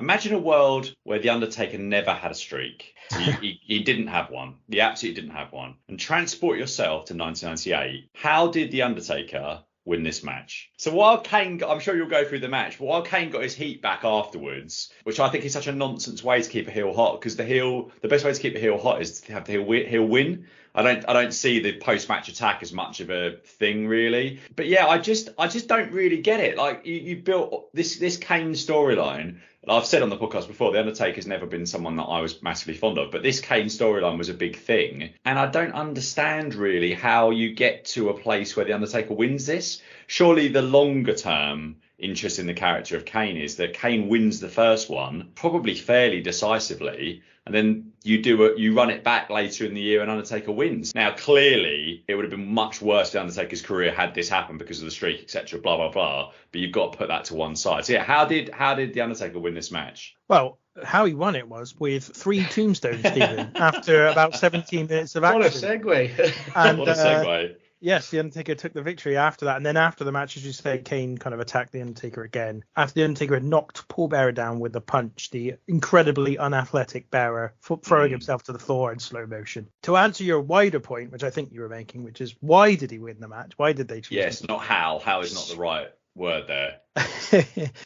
Imagine a world where The Undertaker never had a streak. He didn't have one. He absolutely didn't have one. And transport yourself to 1998. How did The Undertaker win this match? So while Kane, I'm sure you'll go through the match, but while Kane got his heat back afterwards, which I think is such a nonsense way to keep a heel hot, because the best way to keep a heel hot is to have the heel win. I don't see the post-match attack as much of a thing, really. But yeah, I just don't really get it. Like you built this Kane storyline. I've said on the podcast before, The Undertaker's never been someone that I was massively fond of, but this Kane storyline was a big thing. And I don't understand really how you get to a place where The Undertaker wins this. Surely the longer term interest in the character of Kane is that Kane wins the first one, probably fairly decisively, and then you run it back later in the year and Undertaker wins. Now, clearly, it would have been much worse for Undertaker's career had this happened because of the streak, etc., blah, blah, blah. But you've got to put that to one side. So, yeah, how did The Undertaker win this match? Well, how he won it was with 3 tombstones, Stephen, after about 17 minutes of action. What a segue. And, what a segue. Yes, The Undertaker took the victory after that. And then after the match, as you say, Kane kind of attacked The Undertaker again. After The Undertaker had knocked Paul Bearer down with a punch, the incredibly unathletic Bearer throwing himself to the floor in slow motion. To answer your wider point, which I think you were making, which is why did he win the match? Why did they choose Yes, not how. How is not the right word there.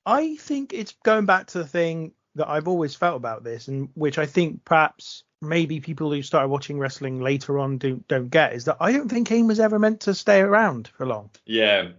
I think it's going back to the thing that I've always felt about this, and which I think perhaps maybe people who started watching wrestling later on don't get, is that I don't think Kane was ever meant to stay around for long. Yeah.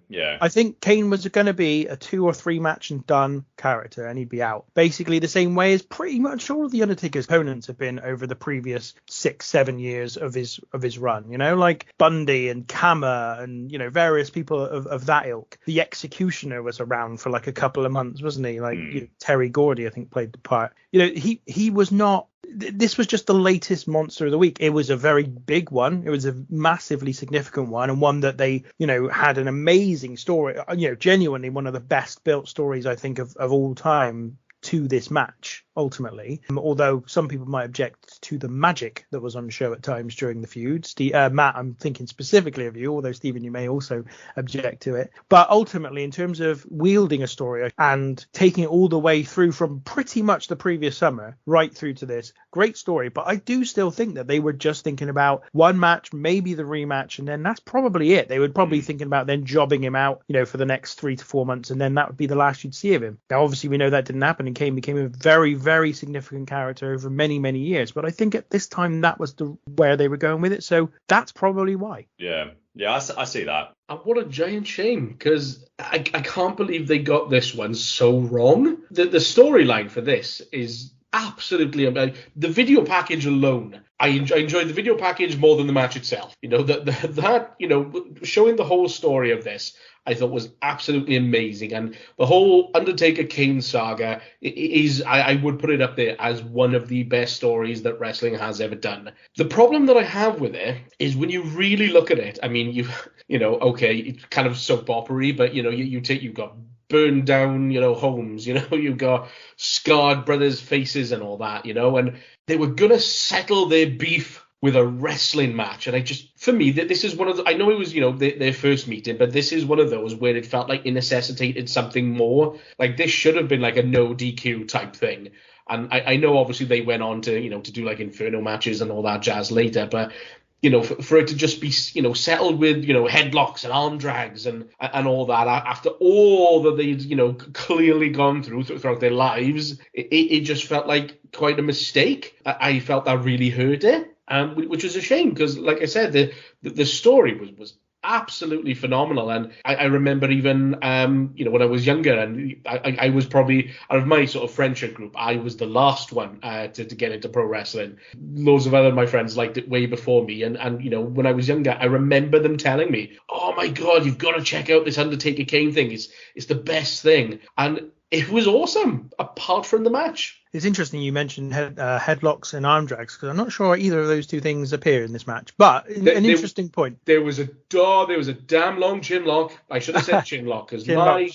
I think Kane was going to be a 2 or 3 match and done character, and he'd be out. Basically the same way as pretty much all of the Undertaker's opponents have been over the previous 6-7 years of his run. You know, like Bundy and Kama and, you know, various people of that ilk. The Executioner was around for like a couple of months, wasn't he? Like you know, Terry Gordy, I think, played the part. You know, he was not. This was just the latest monster of the week. It was a very big one. It was a massively significant one, and one that they, you know, had an amazing story, you know, genuinely one of the best built stories, I think, of all time to this match, ultimately. Although some people might object to the magic that was on show at times during the feud. Matt, I'm thinking specifically of you, although Stephen, you may also object to it. But ultimately, in terms of wielding a story and taking it all the way through from pretty much the previous summer right through to this, great story. But I do still think that they were just thinking about one match, maybe the rematch, and then that's probably it. They would probably thinking about then jobbing him out, you know, for the next 3 to 4 months, and then that would be the last you'd see of him. Now, obviously, we know that didn't happen, and Kane became a very, very significant character over many, many years. But I think at this time that was where they were going with it. So that's probably why. Yeah, I see that. And what a giant shame, because I can't believe they got this one so wrong. The storyline for this is absolutely amazing. The video package alone, I enjoyed the video package more than the match itself. You know, that you know, showing the whole story of this, I thought was absolutely amazing. And the whole Undertaker Kane saga is, I would put it up there as one of the best stories that wrestling has ever done. The problem that I have with it is when you really look at it, I mean, you know, okay, it's kind of soap opera-y, but you know, you've got burned down, you know, homes, you know, you've got scarred brothers' faces and all that, you know, and they were going to settle their beef with a wrestling match. And for me, this is one of I know it was, you know, their first meeting, but this is one of those where it felt like it necessitated something more. Like this should have been like a no DQ type thing. And I know obviously they went on to, you know, to do like Inferno matches and all that jazz later, but you know, for it to just be, you know, settled with, you know, headlocks and arm drags and all that after all that they'd, you know, clearly gone throughout their lives, it just felt like quite a mistake. I felt that really hurt it. Which was a shame because, like I said, the story was absolutely phenomenal. And I remember even, you know, when I was younger, and I was probably, out of my sort of friendship group, I was the last one to get into pro wrestling. Loads of other my friends liked it way before me. And you know, when I was younger, I remember them telling me, oh my God, you've got to check out this Undertaker Kane thing. It's the best thing. And it was awesome, apart from the match. It's interesting you mentioned headlocks and arm drags, because I'm not sure either of those two things appear in this match. But interesting point. There was a damn long chin lock. I should have said chin lock, because my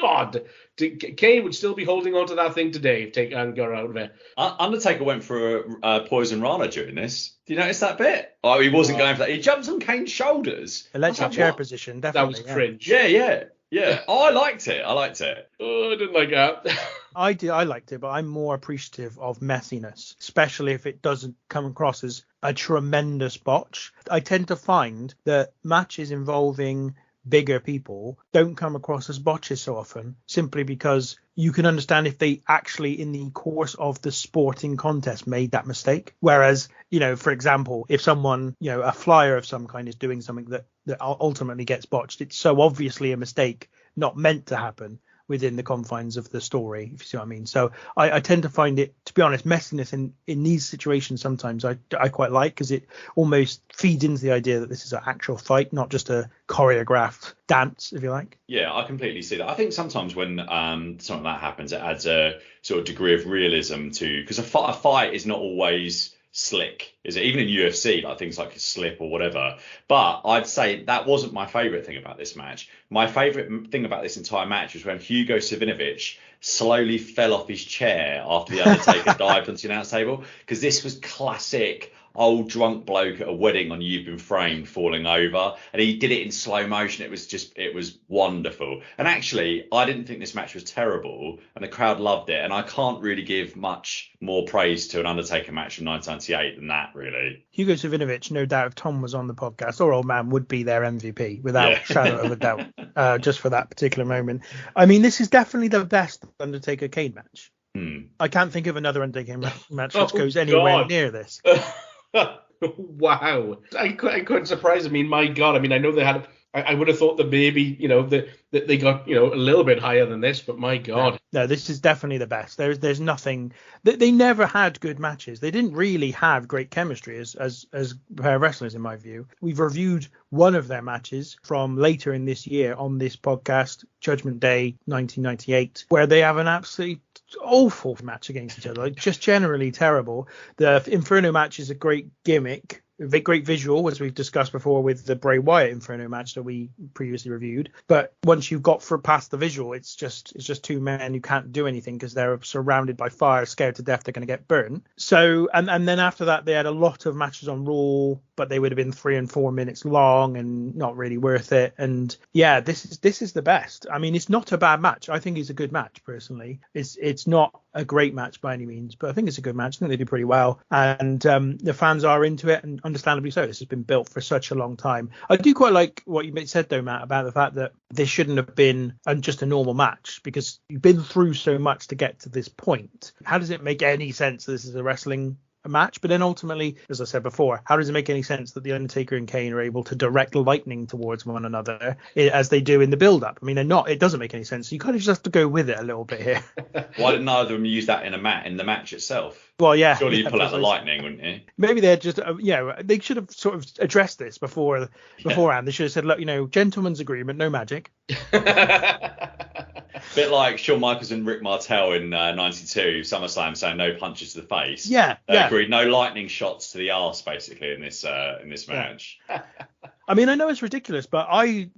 God, Kane would still be holding on to that thing today if Taker got out of it. Undertaker went for a poison rana during this. Do you notice that bit? Oh, he wasn't going for that. He jumps on Kane's shoulders. Electric chair position, definitely. That was cringe. Yeah. Oh, I liked it. Oh, I didn't like that. I liked it, but I'm more appreciative of messiness, especially if it doesn't come across as a tremendous botch. I tend to find that matches involving bigger people don't come across as botches so often, simply because you can understand if they actually in the course of the sporting contest made that mistake. Whereas, for example, if someone, a flyer of some kind is doing something that ultimately gets botched, it's so obviously a mistake not meant to happen within the confines of the story, if you see what I mean. So I tend to find it, to be honest, messiness in these situations sometimes I quite like, because it almost feeds into the idea that this is an actual fight, not just a choreographed dance, if you like. Yeah, I completely see that. I think sometimes when something like that happens, it adds a sort of degree of realism to, because a fight is not always slick, is it? Even in UFC, like things like a slip or whatever. But I'd say that wasn't my favourite thing about this match. My favourite thing about this entire match was when Hugo Savinovich slowly fell off his chair after the Undertaker dived onto the announce table, because this was classic old drunk bloke at a wedding on You've Been Framed falling over, and he did it in slow motion. It was wonderful. And actually, I didn't think this match was terrible, and the crowd loved it, and I can't really give much more praise to an Undertaker match from 1998 than that, really. Hugo Savinovich, no doubt, if Tom was on the podcast, or old man, would be their MVP without shadow of a doubt, just for that particular moment. I mean, this is definitely the best Undertaker Kane match. I can't think of another Undertaker match which goes anywhere near this. Wow. I'm quite surprised. I mean, my God. I mean, I know they had... I would have thought that maybe, that they got, a little bit higher than this, but my God. No, this is definitely the best. There's nothing... They never had good matches. They didn't really have great chemistry as pair of wrestlers, in my view. We've reviewed one of their matches from later in this year on this podcast, Judgment Day 1998, where they have an absolutely awful match against each other, like just generally terrible. The Inferno match is a great gimmick, a great visual, as we've discussed before with the Bray Wyatt Inferno match that we previously reviewed. But once you've got past the visual, it's just two men who can't do anything because they're surrounded by fire, scared to death they're going to get burned. So and then after that, they had a lot of matches on Raw, but they would have been 3 and 4 minutes long and not really worth it. And yeah, this is the best. I mean, it's not a bad match. I think it's a good match personally. It's not a great match by any means, but I think it's a good match. I think they do pretty well, and the fans are into it, and understandably so. This has been built for such a long time. I do quite like what you said though, Matt, about the fact that this shouldn't have been just a normal match, because you've been through so much to get to this point. How does it make any sense that this is a wrestling match? But then ultimately, as I said before, how does it make any sense that the Undertaker and Kane are able to direct lightning towards one another as they do in the build-up? I mean, they're not. It doesn't make any sense. So you kind of just have to go with it a little bit here. Why didn't either of them use that in the match itself? Well, yeah. Surely you'd pull out the lightning, wouldn't you? Maybe they're just, they should have sort of addressed this beforehand. They should have said, look, gentleman's agreement, no magic. Bit like Shawn Michaels and Rick Martel in '92 SummerSlam saying no punches to the face. Yeah, they agreed no lightning shots to the arse basically in this match. I mean, I know it's ridiculous, but I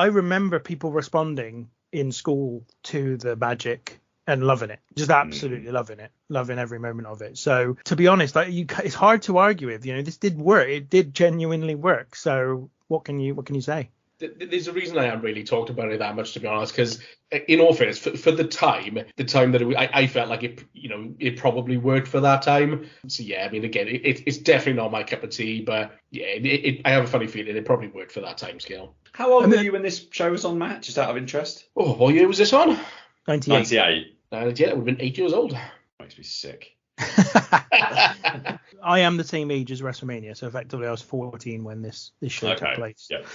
remember people responding in school to the magic and loving it, just absolutely loving it, loving every moment of it. So to be honest, it's hard to argue with. This did work. It did genuinely work. So what can you say? There's a reason I haven't really talked about it that much, to be honest, because in all fairness, for the time that I felt like it probably worked for that time. So yeah, I mean, again, it's definitely not my cup of tea, but yeah, I have a funny feeling it probably worked for that time scale. How old were you when this show was on, Matt? Just out of interest. Oh, what year was this on? 98. Yeah, I would have been 8 years old. Makes me sick. I am the same age as WrestleMania, so effectively I was 14 when this show took place. Yep.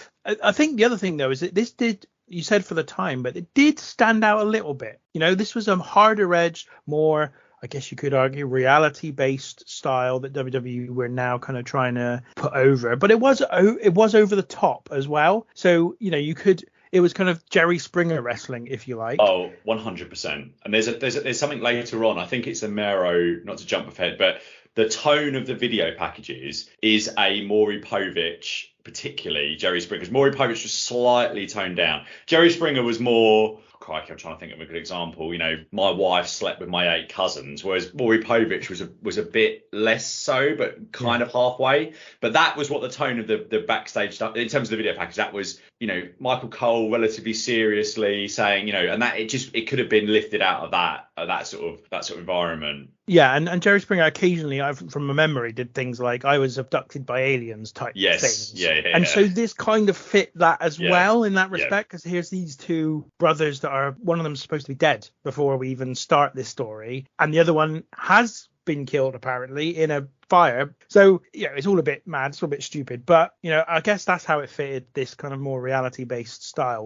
I think the other thing though is that this did, you said for the time, but it did stand out a little bit. This was a harder edge, more, I guess you could argue, reality-based style that WWE were now kind of trying to put over, but it was over the top as well. So it was kind of Jerry Springer wrestling, if you like. Oh, 100%. And there's something later on. I think it's a Mero, not to jump ahead, but the tone of the video packages is a Maury Povich, particularly Jerry Springer. Maury Povich was slightly toned down. Jerry Springer was more crikey, I'm trying to think of a good example. My wife slept with my 8 cousins, whereas Maury Povich was a bit less so, but kind of halfway. But that was what the tone of the backstage stuff in terms of the video package. That was, Michael Cole relatively seriously saying, and that it could have been lifted out of that sort of environment. Yeah, and Jerry Springer occasionally, from a memory, did things like I was abducted by aliens type things. And so this kind of fit that as well in that respect, because here's these two brothers that are, one of them supposed to be dead before we even start this story, and the other one has been killed apparently in a fire. So it's all a bit mad, it's all a bit stupid, but I guess that's how it fitted this kind of more reality based style.